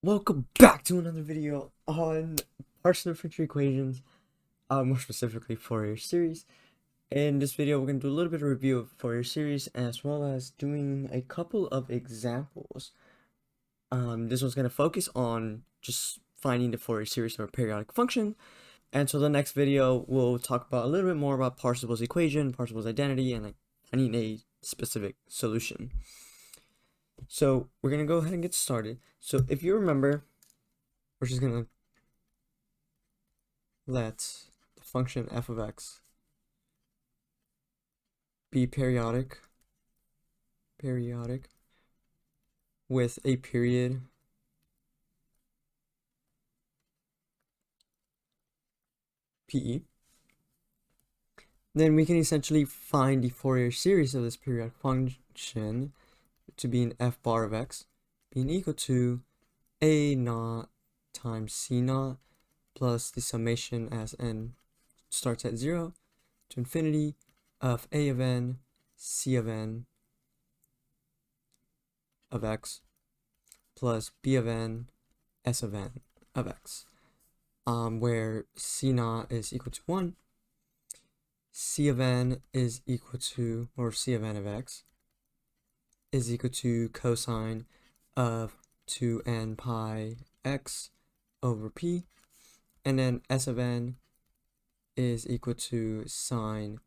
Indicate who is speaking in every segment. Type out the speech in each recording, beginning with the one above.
Speaker 1: Welcome back to another video on partial differential equations, more specifically Fourier series. In this video, we're going to do a little bit of review of Fourier series as well as doing a couple of examples. This one's going to focus on just finding the Fourier series of a periodic function. And so the next video, we'll talk about a little bit more about Parseval's equation, Parseval's identity, and finding a specific solution. So we're going to go ahead and get started. So if you remember, we're just going to let the function f of x be periodic with a period P. Then we can essentially find the Fourier series of this periodic function to be an f bar of x being equal to a naught times c naught plus the summation as n starts at 0 to infinity of a of n, c of n of x plus b of n, s of n of x, where c naught is equal to 1, c of n is equal to, or c of n of x, is equal to cosine of 2n pi x over p, and then s of n is equal to sine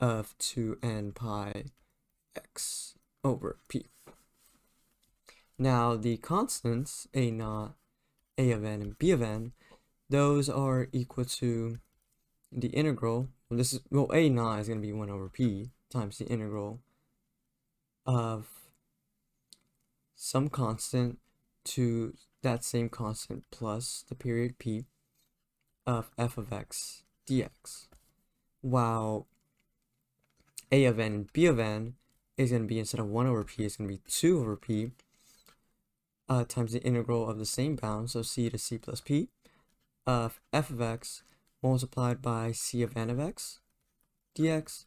Speaker 1: of 2n pi x over p. Now the constants a naught, a of n, and b of n, those are equal to the integral. Well, a naught is going to be 1 over p times the integral of some constant to that same constant plus the period p of f of x dx, while a of n and b of n is going to be, instead of 1 over p, it's going to be 2 over p times the integral of the same bound, so c to c plus p, of f of x multiplied by c of n of x dx,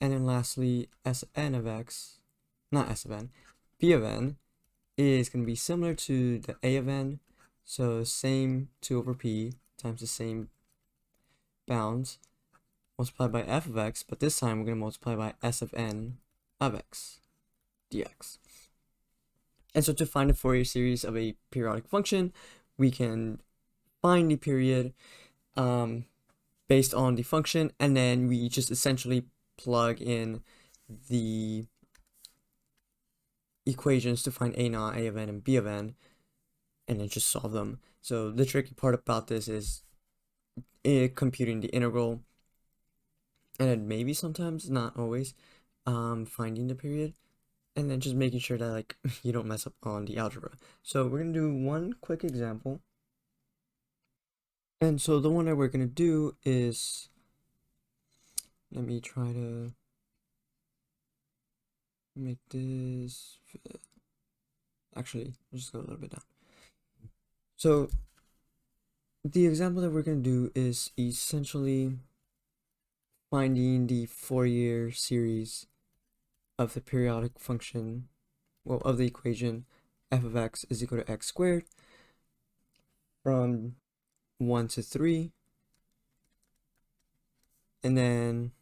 Speaker 1: and then lastly s n of x, not s of n, b of n is going to be similar to the a of n, so same 2 over p times the same bounds multiplied by f of x, but this time we're going to multiply by s of n of x dx. And so to find the Fourier series of a periodic function, we can find the period based on the function, and then we just essentially plug in the equations to find a naught, a of n, and b of n, and then just solve them. So the tricky part about this is computing the integral, and then maybe sometimes, not always, finding the period, and then just making sure that you don't mess up on the algebra. So we're gonna do one quick example. And so the one that we're gonna do is, let me try to make this fit. Actually, I'll just go a little bit down. So the example that we're going to do is essentially finding the Fourier series of the periodic function, well, of the equation f of x is equal to x squared from 1 to 3, and then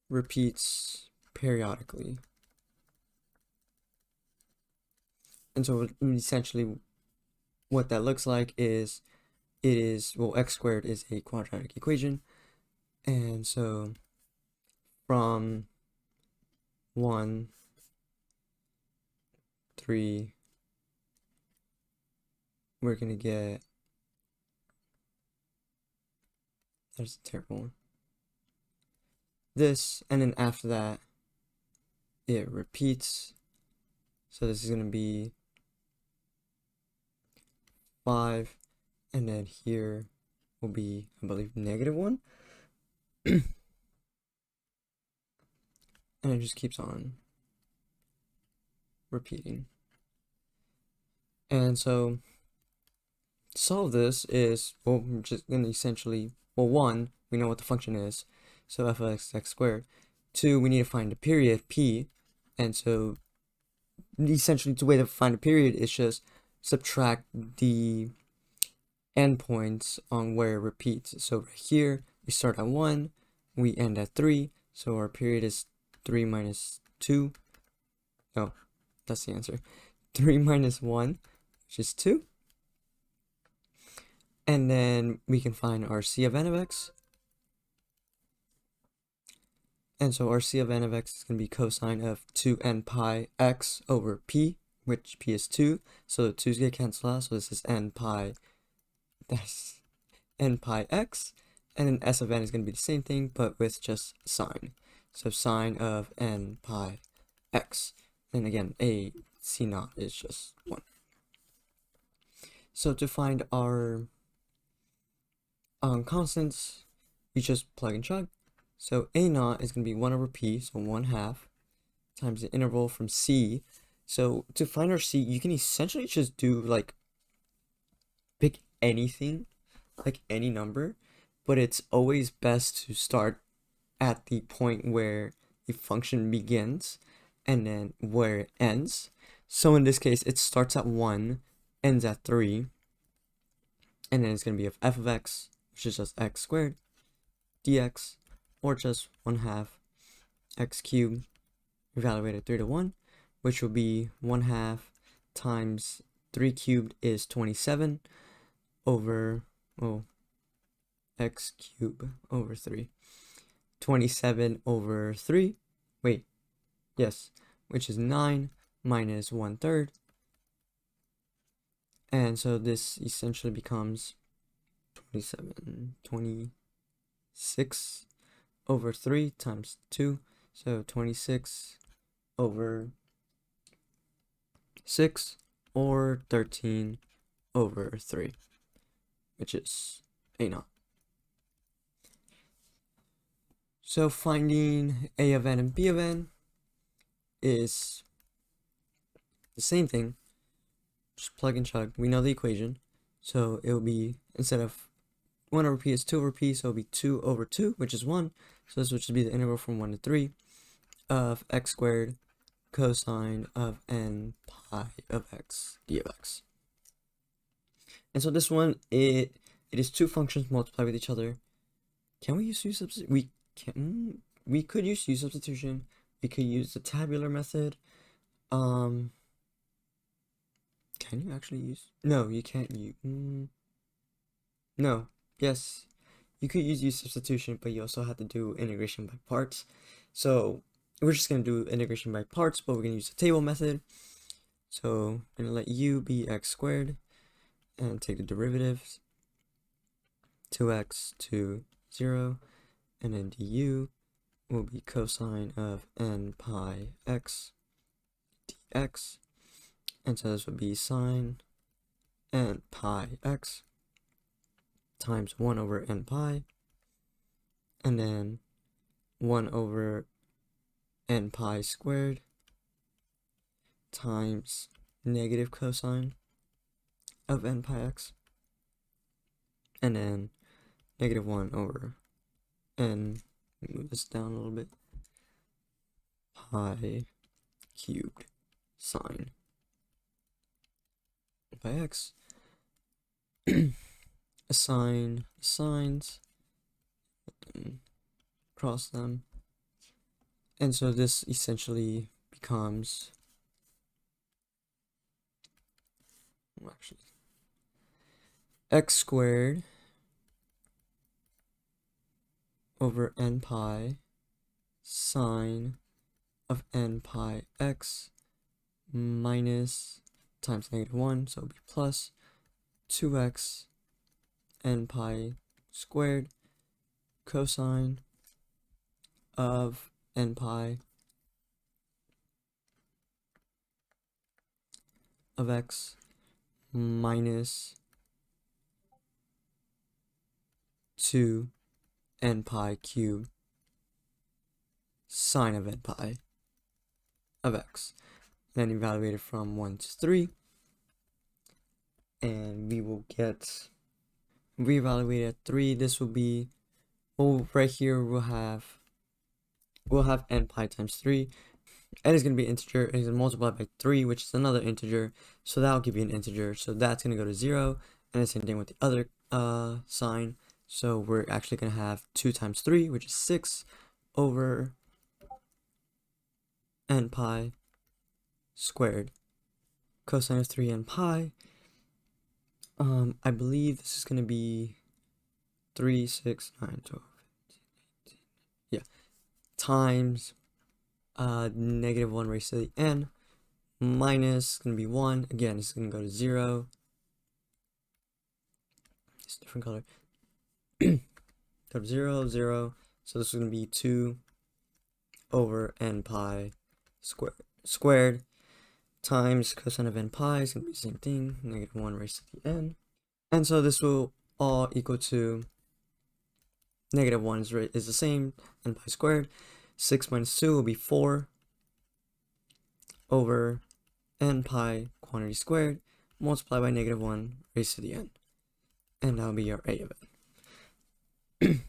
Speaker 1: repeats periodically. And so essentially what that looks like is, well, x squared is a quadratic equation, and so from 1, 3, we're gonna get, there's a terrible one, this, and then after that it repeats, so this is gonna be 5, and then here will be, I believe, -1, and it just keeps on repeating. And so to solve this is, well, we're just gonna essentially, well, 1, we know what the function is, so f of x is x squared. 2, we need to find the period p, and so essentially the way to find a period is just subtract the endpoints on where it repeats. So right here, we start at 1, we end at 3, so our period is 3 minus 2. Oh, that's the answer. 3 minus 1, which is 2. And then we can find our C of n of x. And so our C of n of x is going to be cosine of 2n pi x over p, which p is 2. So the 2's get canceled out, so this is n pi, that's n pi x. And then S of n is going to be the same thing, but with just sine. So sine of n pi x. And again, a C naught is just 1. So to find our constants, we just plug and chug. So a naught is going to be 1 over p, so 1/2, times the interval from c. So to find our c, you can essentially just do like, pick anything, like any number, but it's always best to start at the point where the function begins and then where it ends. So in this case, it starts at 1, ends at 3, and then it's going to be of f of x, which is just x squared, dx, or just 1/2 x cubed, evaluated 3 to 1, which will be 1/2 times 3 cubed is 27 over, oh, x cubed over 3. 27 over 3, wait, yes, which is 9 minus 1/3. And so this essentially becomes 26 over 3 times 2. So 26 over 6, or 13 over 3, which is a naught. So finding a of n and b of n is the same thing. Just plug and chug. We know the equation. So it will be, instead of 1 over p is 2 over p, so it'll be 2 over 2, which is 1. So this would just be the integral from 1 to 3 of x squared cosine of n pi of x d of x. And so this one, it is two functions multiplied with each other. Can we use substitution? We could use substitution. We could use the tabular method. Can you actually use? No, you can't use. No. Yes, you could use substitution, but you also have to do integration by parts. So we're just gonna do integration by parts, but we're gonna use the table method. So I'm gonna let u be x squared, and take the derivatives. 2x to 0, and then du will be cosine of n pi x dx, and so this would be sine n pi x times 1 over n pi, and then 1 over n pi squared times negative cosine of n pi x, and then negative 1 over n, move this down a little bit, pi cubed sine by x. Assign signs, cross them, and so this essentially becomes, well, actually, x squared over n pi sine of n pi x minus times negative 1, so it'll be plus 2x n pi squared cosine of n pi of x minus 2 n pi cubed sine of n pi of x. Then evaluate it from 1 to 3, and we will get reevaluate at 3. This will be, well, right here we'll have n pi times 3, n is going to be an integer, and it's going to multiply by 3, which is another integer, so that'll give you an integer, so that's going to go to 0, and the same thing with the other sign, so we're actually going to have 2 times 3, which is 6, over n pi squared. Cosine of 3n pi, I believe this is going to be 3, 6, 9, 12, 15, 18, yeah, times negative 1 raised to the n, minus going to be 1, again, it's going to go to 0, it's a different color, go to 0, 0, so this is going to be 2 over n pi squared, times cosine of n pi is going to be the same thing, negative 1 raised to the n, and so this will all equal to negative 1 is the same, n pi squared, 6 minus 2 will be 4 over n pi quantity squared, multiplied by negative 1 raised to the n, and that'll be our a of n.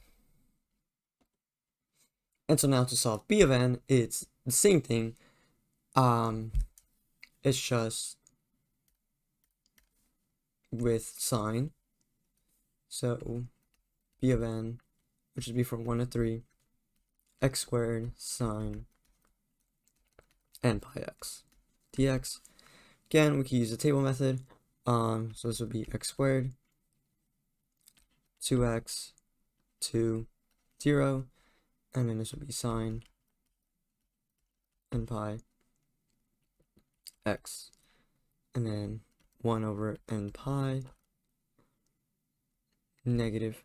Speaker 1: And so now to solve b of n, it's the same thing, it's just with sign, so b of n, which would be from 1 to 3, x squared sine n pi x dx. Again, we can use the table method, so this would be x squared, 2x, 2, 0, and then this would be sine n pi x, and then 1 over n pi, negative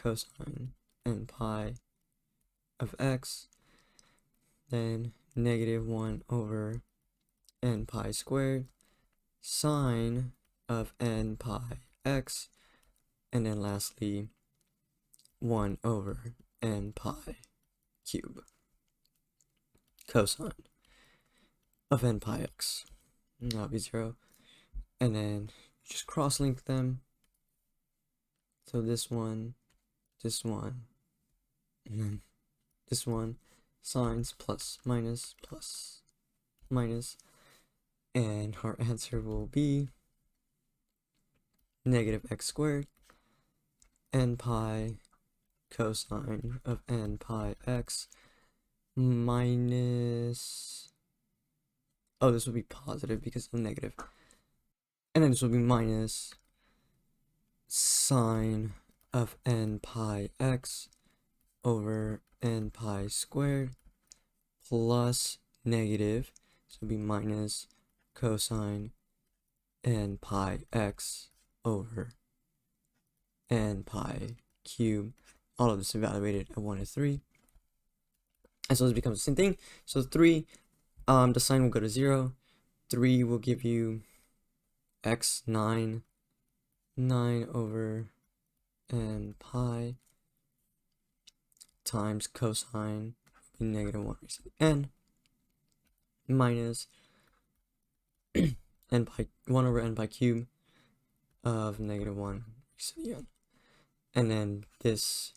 Speaker 1: cosine n pi of x, then negative 1 over n pi squared, sine of n pi x, and then lastly 1 over n pi cube cosine of n pi x, and that'll be 0, and then just cross-link them, so this one, and then this one, signs plus minus, and our answer will be negative x squared n pi cosine of n pi x minus, oh, this will be positive because of the negative, and then this will be minus sine of n pi x over n pi squared plus negative, so it'll be minus cosine n pi x over n pi cube, all of this evaluated at 1 to 3, and so this becomes the same thing, so 3, the sign will go to 0, 3 will give you x 9 over n pi times cosine negative 1 raised to the n minus n pi 1 over n pi cube of negative 1 raised to the n, and then this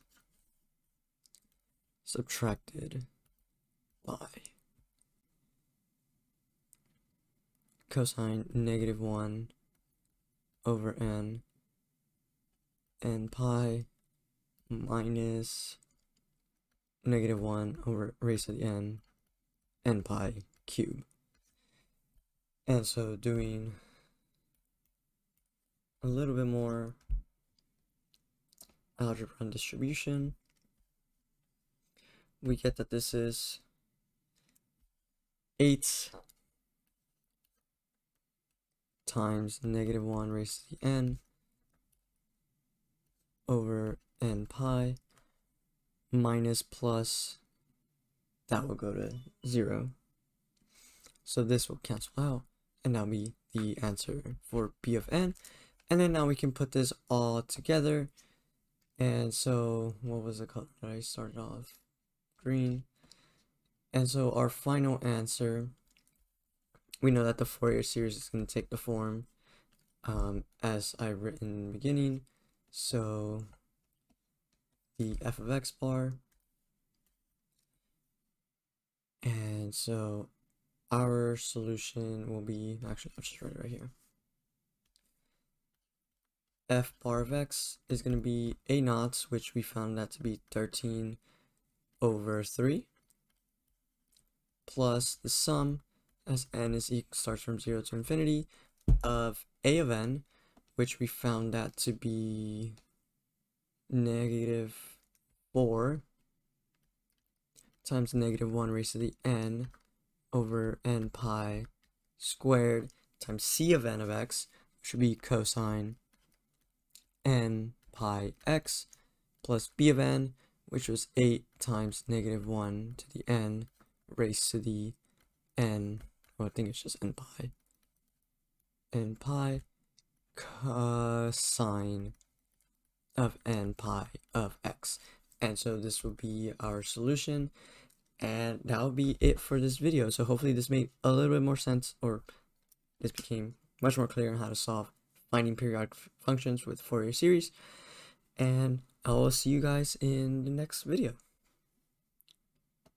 Speaker 1: subtracted by cosine negative 1 over n pi minus negative 1 over raised to the n pi cube. And so doing a little bit more algebra and distribution, we get that this is 8 times negative 1 raised to the n over n pi minus plus, that will go to 0. So this will cancel out, and that'll be the answer for b of n. And then now we can put this all together. And so, what was the color that I started off? Green. And so our final answer, we know that the Fourier series is going to take the form as I written in the beginning. So the f of x bar, and so our solution will be, actually, I'll just write it right here. F bar of x is going to be a naught, which we found that to be 13 over 3, plus the sum, as n is starts from 0 to infinity, of a of n, which we found that to be negative 4 times negative 1 raised to the n over n pi squared times c of n of x, which would be cosine n pi x, plus b of n, which was 8 times negative 1 to the n raised to the n, well, I think it's just n pi cosine of n pi of x. And so this will be our solution, and that will be it for this video. So hopefully this made a little bit more sense, or this became much more clear on how to solve finding periodic functions with Fourier series, and I will see you guys in the next video.